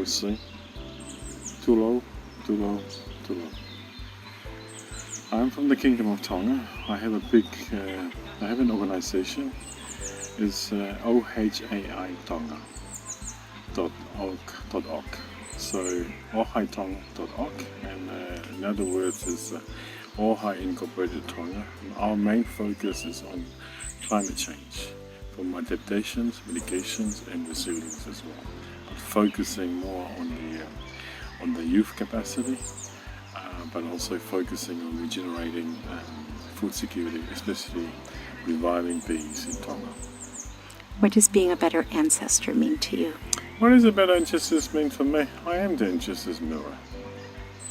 Lousi. Too low, too low, too low. I'm from the Kingdom of Tonga. I have an organization. It's OHAI Tonga .org. So ohaitonga.org, and in other words is Ohai Incorporated Tonga. Our main focus is on climate change, from adaptations, mitigations and resilience as well. But focusing more on the youth capacity, but also focusing on regenerating food security, especially reviving bees in Tonga. What does being a better ancestor mean to you? What does a better ancestor mean for me? I am the ancestor's mirror.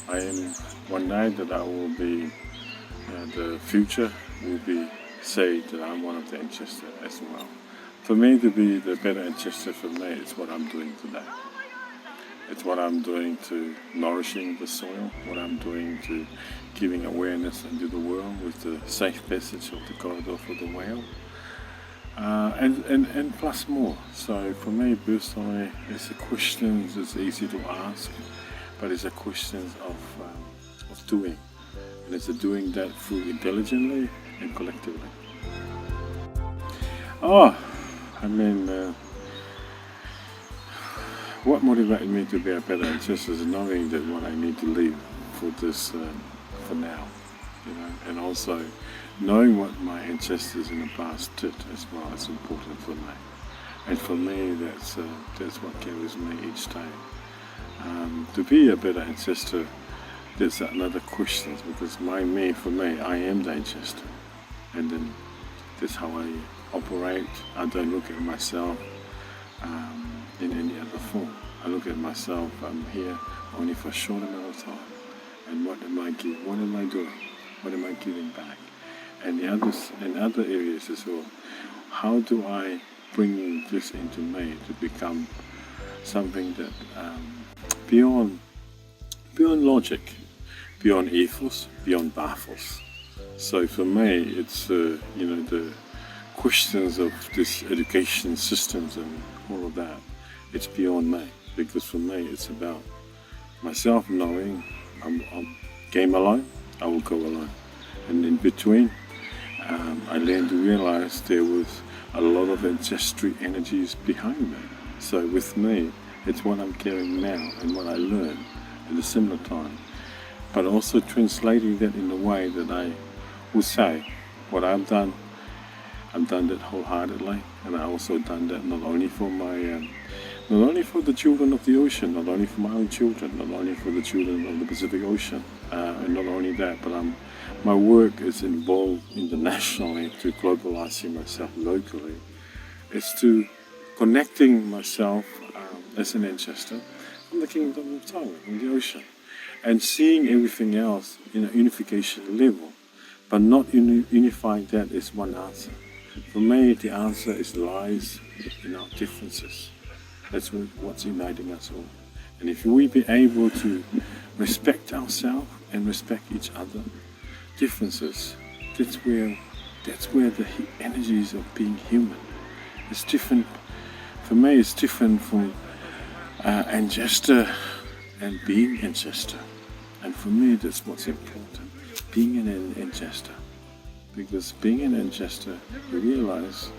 I am one day that I will be, the future will be say that I'm one of the ancestors as well. For me to be the better ancestor for me, it's what I'm doing today. It's what I'm doing to nourishing the soil, what I'm doing to giving awareness into the world with the safe passage of the corridor for the whale, and plus more. So for me personally, it's a question that's easy to ask, but it's a question of doing, and it's a doing that through intelligently and collectively. What motivated me to be a better ancestor is knowing that what I need to leave for this, for now, and also knowing what my ancestors in the past did as well is important for me. And for me, that's what carries me each day. To be a better ancestor, there's another question, because for me, I am the ancestor, and then that's how I operate. I don't look at myself in any other form. I look at myself, I'm here only for a short amount of time. And what am I doing? What am I giving back? And in other areas as well, how do I bring this into me to become something that beyond logic, beyond ethos, beyond baffles. So for me, it's the questions of this education systems and all of that. It's beyond me, because for me it's about myself knowing I'm game alone, I will go alone. And in between, I learned to realize there was a lot of ancestral energies behind me. So with me, it's what I'm carrying now and what I learned at a similar time. But also translating that in a way that I would say, what I've done that wholeheartedly, and I also done that not only for the children of the ocean, not only for my own children, not only for the children of the Pacific Ocean, and not only that, but my work is involved internationally to globalizing myself locally. It's to connecting myself as an ancestor from the Kingdom of Tonga, from the ocean, and seeing everything else in a unification level, but not unifying that as one answer. For me, the answer lies in our differences. That's what's uniting us all. And if we be able to respect ourselves and respect each other, differences, that's where the energies of being human. It's different. For me, it's different from ancestor and being ancestor. And for me, that's what's important. Being an ancestor. Because being an ancestor, you realize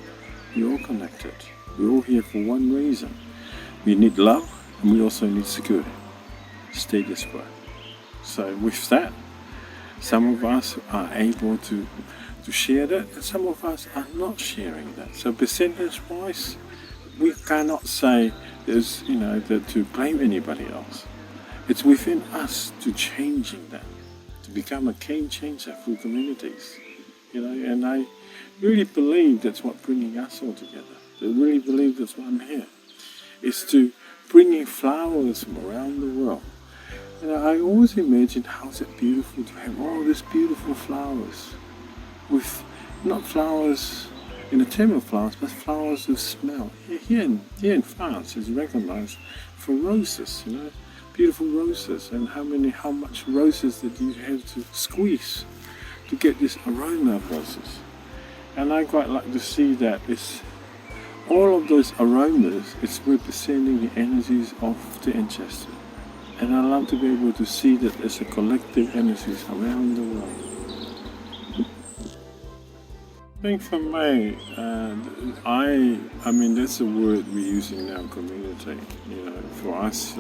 we're all connected. We're all here for one reason. We need love, and we also need security. Status quo. So with that, some of us are able to share that, and some of us are not sharing that. So percentage-wise, we cannot say there's, that to blame anybody else. It's within us to changing that, to become a game changer for communities. And I really believe that's what bringing us all together. I really believe that's why I'm here. It's to bringing flowers from around the world. I always imagine how's it beautiful to have all these beautiful flowers, with not flowers in the term of flowers, but flowers with smell. Here in France, it's recognized for roses. Beautiful roses, and how much roses that you have to squeeze to get this aroma of roses. And I quite like to see that it's all of those aromas is representing the energies of the ancestor. And I love to be able to see that as a collective energies around the world. I think for me, I mean that's a word we're using in our community. You know, for us,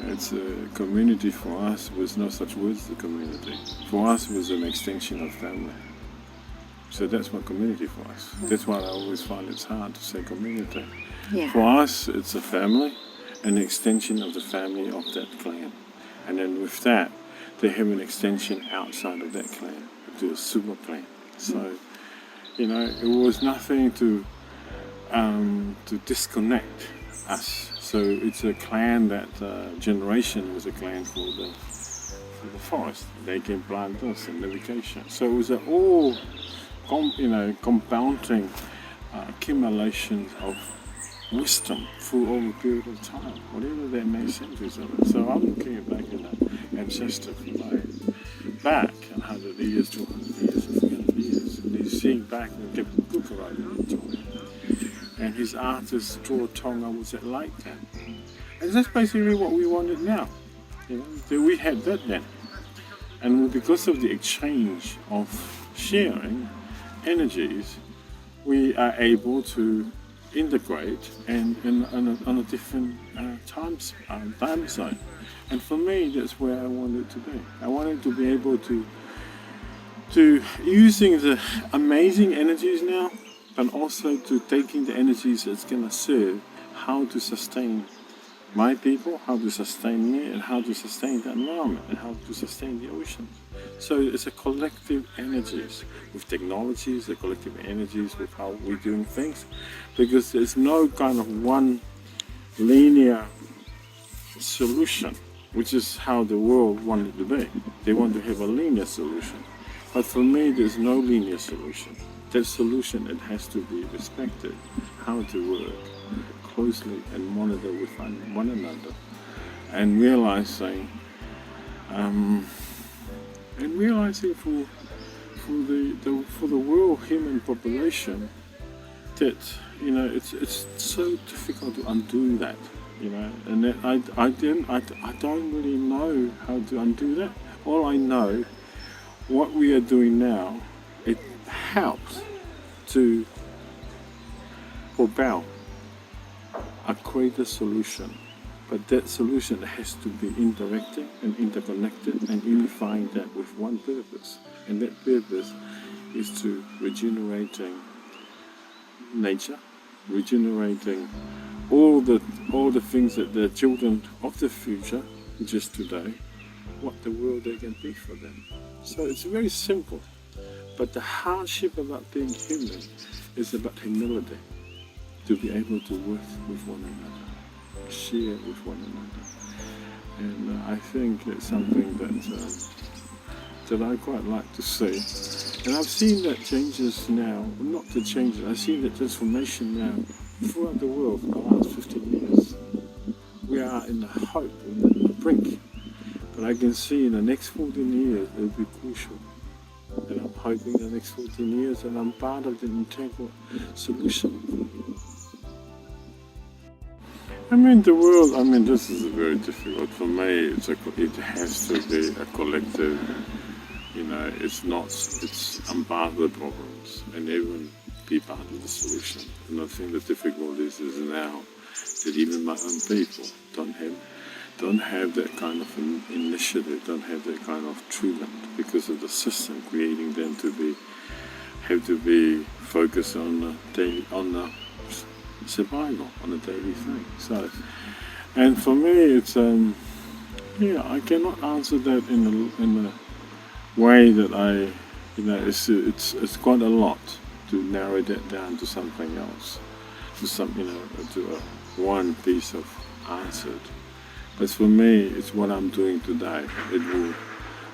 it's a community. For us, was no such word as the community. For us, it was an extension of family. So that's what community for us. That's why I always find it's hard to say community. Yeah. For us, it's a family, an extension of the family of that clan, and then with that, they have an extension outside of that clan to a super clan. So, you know, it was nothing to disconnect us. So it's a clan that generation was a clan for the forest. They can plant this and navigation. So it was all compounding accumulations of wisdom through over a period of time, whatever that may centuries of it. So I'm looking back at that ancestor back 100 years, 200 years, 300 years, and he's seeing back and Captain Cook arrived in Tonga. And his artist draw Tonga was it like that. And that's basically what we wanted now. You know, that we had that then. And because of the exchange of sharing energies, we are able to integrate and on a different time zone. And for me, that's where I wanted to be. I wanted to be able to using the amazing energies now, but also to taking the energies that's going to serve how to sustain my people, how to sustain me, and how to sustain the environment, and how to sustain the ocean. So it's a collective energies with technologies, the collective energies with how we're doing things, because there's no kind of one linear solution, which is how the world wanted to be. They want to have a linear solution. But for me, there's no linear solution. That solution, it has to be respected, how to work closely and monitor with one another, and realizing for the world human population that it's so difficult to undo that, and that I don't really know how to undo that. All I know, what we are doing now, it helps to propel a greater solution, but that solution has to be interacting and interconnected and unifying that with one purpose, and that purpose is to regenerating nature, regenerating all the things that the children of the future, just today, what the world they can be for them. So it's very simple, but the hardship about being human is about humility. To be able to work with one another, share with one another. And I think it's something that I quite like to see. And I've seen that changes now, not the changes, I've seen that transformation now throughout the world for the last 15 years. We are in the hope, in the brink. But I can see in the next 14 years it will be crucial. And I'm hoping the next 14 years that I'm part of the integral solution. The world, this is very difficult. For me, it has to be a collective, I'm part of the problems and everyone be part of the solution. And I think the difficulty is now that even my own people don't have that kind of initiative, don't have that kind of treatment because of the system creating them have to be focused on the survival, on a daily thing. So, and for me, it's I cannot answer that in a way that it's quite a lot to narrow that down to something else, to one piece of answer. But for me, it's what I'm doing today.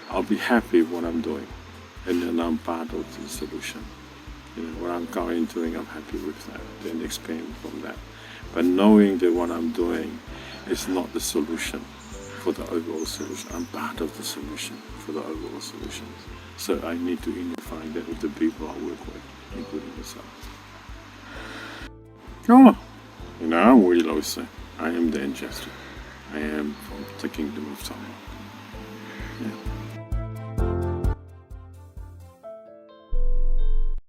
I'll be happy with what I'm doing, and then I'm part of the solution. What I'm currently doing, I'm happy with that, then expand from that. But knowing that what I'm doing is not the solution for the overall solution, I'm part of the solution for the overall solution. So I need to unify that with the people I work with, including myself. Oh, you know, I'm Uili Lousi. I am the Ancestor. I am from the kingdom of Tonga. Yeah.